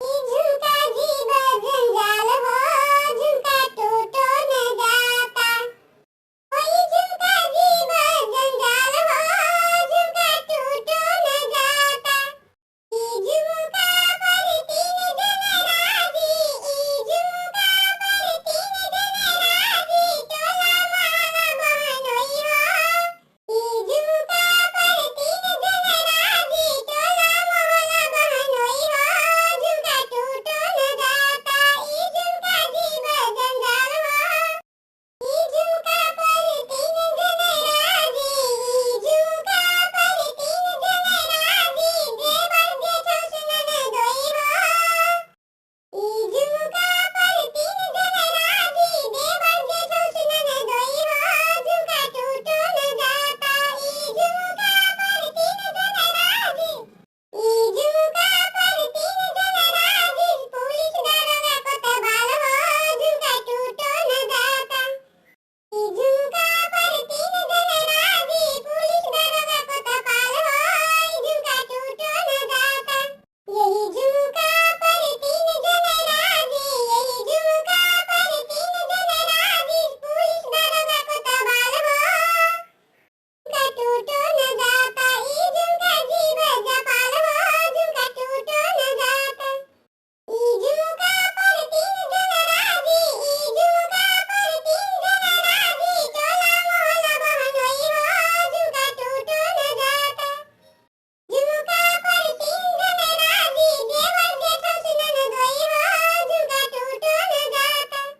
झुमका जीव जंजाल हो, झुमका टूटो न जाता। झुमका जीव जंजाल हो, झुमका टूटो न जाता। झुमका पर तीन जन राजी, झुमका पर तीन जन राजी, टोला माला बहनोई हो। झुमका पर तीन जन राजी, टोला मोहल्ला बहनोई हो। झुमका टूटो न जाता। झुमका जीव जंजाल हो, झुमका पर तीन जन राजी, झुमका पर तीन जन राजी, देवर जेठो सुनन दोई हो। झुमका पर तीन जन राजी, देवर जेठो सुनन दोई हो। झुमका टूटो न जाता। झुमका पर तीन जन राजी, झुमका पर तीन जन राजी, पुलिस दरोगा कोतवाल हो। झुमका टूटो न जाता। झुमका पर तीन जन राजी, पुलिस दरोगा कोतवाल हो। झुमका टूटो न जाता। यही झुमका पर तीन जन राजी, यही झुमका पर तीन जन राजी, पुलिस दरोगा कोतवाल हो। झुमका टूटो